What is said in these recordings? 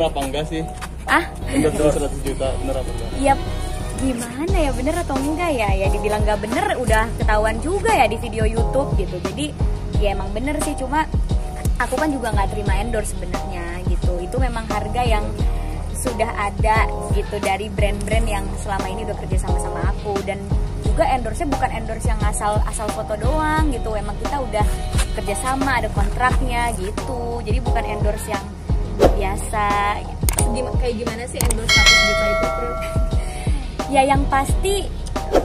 apa enggak sih? Ah? Endorse dulu 100 juta, bener apa enggak? Ya gimana ya, bener atau enggak ya? Ya dibilang nggak bener udah ketahuan juga ya di video YouTube gitu. Jadi ya emang bener sih, cuma aku kan juga nggak terima endorse sebenarnya gitu. Itu memang harga yang sudah ada gitu dari brand-brand yang selama ini udah kerja sama aku, dan juga endorse-nya bukan endorse yang asal foto doang gitu. Emang kita udah kerja sama, ada kontraknya gitu. Jadi bukan endorse yang biasa gitu. Kayak gimana sih endorse 100 juta itu, Pril? Ya yang pasti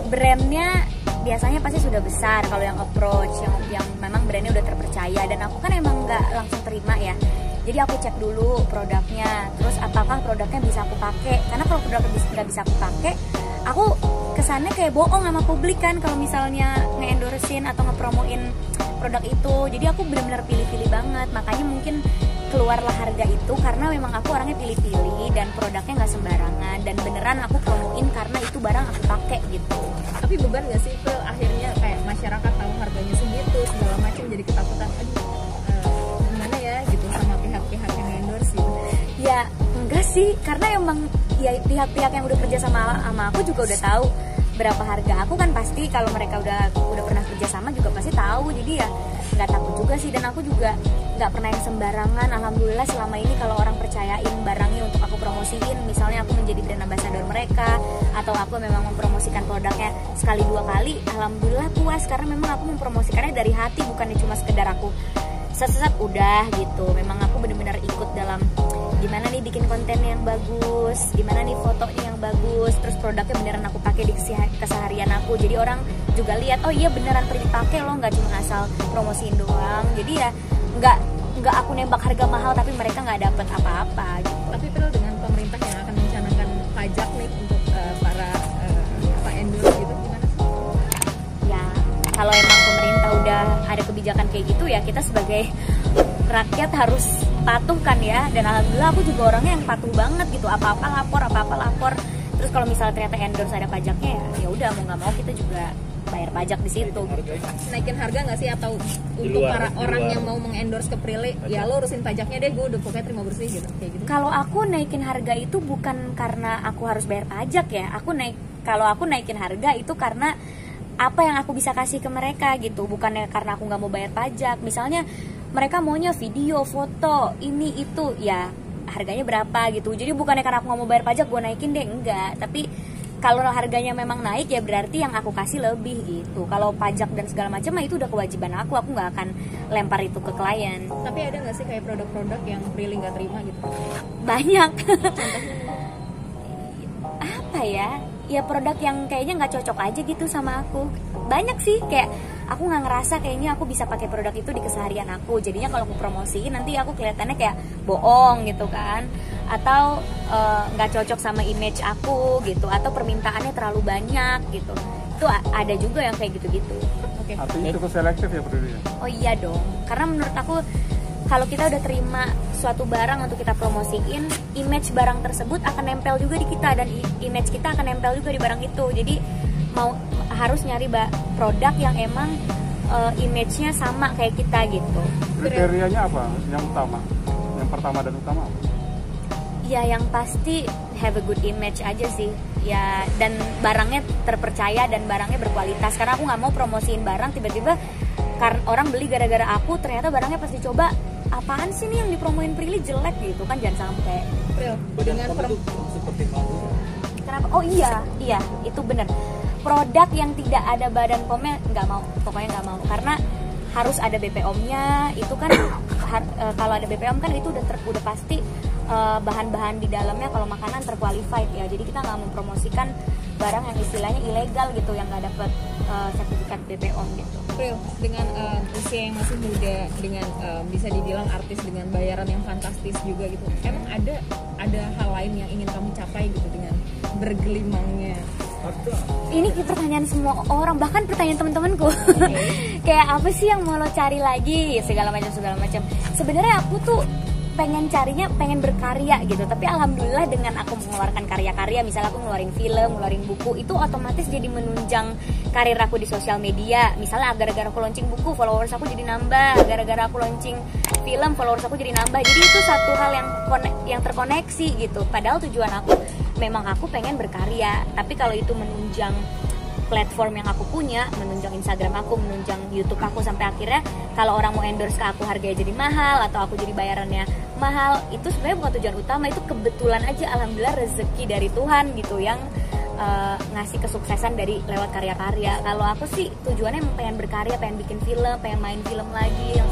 brandnya biasanya pasti sudah besar kalau yang approach, yang memang brandnya udah terpercaya, dan aku kan emang nggak langsung terima ya. Jadi aku cek dulu produknya, terus apakah produknya bisa aku pakai. Karena kalau produknya nggak bisa aku pakai, aku kesannya kayak bohong sama publik kan kalau misalnya nge-endorsein atau ngepromoin produk itu. Jadi aku benar-benar pilih-pilih banget, makanya mungkin keluarlah harga itu karena memang aku orangnya pilih-pilih dan produknya nggak sembarangan, dan beneran aku promoin karena itu barang aku pakai gitu. Tapi beban nggak sih, Pril, akhirnya kayak masyarakat tahu harganya segitu segala macam, jadi ketakutan, gimana ya gitu sama pihak-pihak yang endorse gitu? Ya enggak sih, karena emang ya pihak-pihak yang udah kerja sama aku juga udah tahu berapa harga aku kan, pasti kalau mereka udah pernah kerja sama juga pasti tahu. Jadi ya nggak takut juga sih, dan aku juga nggak pernah yang sembarangan. Alhamdulillah selama ini kalau orang percayain barangnya untuk aku promosiin, misalnya aku menjadi brand ambassador mereka atau aku memang mempromosikan produknya sekali dua kali, alhamdulillah puas karena memang aku mempromosikannya dari hati, bukannya cuma sekedar aku set udah gitu. Memang aku benar-benar ikut dalam gimana nih bikin konten yang bagus, gimana nih fotonya yang bagus, terus produknya beneran aku pakai di keseharian aku. Jadi orang juga lihat, oh iya beneran dipakai loh, nggak cuma asal promosiin doang. Jadi ya nggak aku nembak harga mahal tapi mereka nggak dapet apa-apa gitu. Tapi Pril, dengan pemerintah yang akan mencanangkan pajak nih untuk para endorse gitu, gimana sih? Ya kalau emang pemerintah udah ada kebijakan kayak gitu ya kita sebagai rakyat harus patuh kan ya. Dan alhamdulillah aku juga orangnya yang patuh banget gitu, apa-apa lapor. Terus kalau misalnya ternyata endorse ada pajaknya ya udah mau nggak mau kita juga bayar pajak di situ. Naikin harga nggak sih, atau untuk para orang yang mau mengendorse ke Prilly, ya lo urusin pajaknya deh, gue udah pokoknya terima bersih gitu, kayak gitu? Kalau aku naikin harga itu bukan karena aku harus bayar pajak ya. Kalau aku naikin harga itu karena apa yang aku bisa kasih ke mereka gitu, bukannya karena aku nggak mau bayar pajak. Misalnya mereka maunya video, foto, ini itu, ya harganya berapa gitu. Jadi bukannya karena aku nggak mau bayar pajak gue naikin deh, enggak. Tapi kalau harganya memang naik ya berarti yang aku kasih lebih gitu. Kalau pajak dan segala macam itu udah kewajiban aku nggak akan lempar itu ke klien. Tapi ada nggak sih kayak produk-produk yang Prilly nggak terima gitu? Banyak. Apa ya? Ya produk yang kayaknya nggak cocok aja gitu sama aku. Banyak sih, kayak aku nggak ngerasa kayaknya aku bisa pakai produk itu di keseharian aku. Jadinya kalau aku promosiin nanti aku kelihatannya kayak bohong gitu kan, atau nggak cocok sama image aku gitu, atau permintaannya terlalu banyak gitu. Itu ada juga yang kayak gitu-gitu. Oke. Artinya cukup selektif ya Prilly? Oh iya dong, karena menurut aku kalau kita udah terima suatu barang untuk kita promosiin, image barang tersebut akan nempel juga di kita, dan image kita akan nempel juga di barang itu. Jadi harus nyari produk yang emang image-nya sama kayak kita gitu. Kriterianya apa yang utama? Yang pertama dan utama apa? Ya yang pasti have a good image aja sih ya, dan barangnya terpercaya dan barangnya berkualitas. Karena aku nggak mau promosiin barang tiba-tiba karena orang beli gara-gara aku, ternyata barangnya pas dicoba apaan sih nih yang dipromoin Prilly jelek gitu kan, jangan sampai. Pril, dengan seperti kamu. Kenapa? Oh iya itu bener. Produk yang tidak ada badan pomnya nggak mau, pokoknya nggak mau, karena harus ada BPOM-nya. Itu kan kalau ada BPOM kan itu udah pasti bahan-bahan di dalamnya kalau makanan terqualified ya. Jadi kita nggak mempromosikan barang yang istilahnya ilegal gitu, yang nggak dapat sertifikat BPOM gitu. Pril, dengan usia yang masih muda, dengan bisa dibilang artis dengan bayaran yang fantastis juga gitu, emang ada hal lain yang ingin kamu capai gitu dengan bergelimangnya? Ini pertanyaan semua orang, bahkan pertanyaan teman-temanku. Kayak apa sih yang mau lo cari lagi, segala macam. Sebenarnya aku tuh pengen carinya pengen berkarya gitu, tapi alhamdulillah dengan aku mengeluarkan karya-karya, misalnya aku ngeluarin film, ngeluarin buku, itu otomatis jadi menunjang karir aku di sosial media. Misalnya gara-gara aku launching buku, followers aku jadi nambah, gara-gara aku launching film, followers aku jadi nambah. Jadi itu satu hal yang terkoneksi gitu. Padahal tujuan aku memang aku pengen berkarya, tapi kalau itu menunjang platform yang aku punya, menunjang Instagram aku, menunjang YouTube aku, sampai akhirnya kalau orang mau endorse ke aku harganya jadi mahal atau aku jadi bayarannya mahal, itu sebenarnya bukan tujuan utama. Itu kebetulan aja, alhamdulillah rezeki dari Tuhan gitu yang ngasih kesuksesan dari lewat karya-karya. Kalau aku sih tujuannya emang pengen berkarya, pengen bikin film, pengen main film lagi yang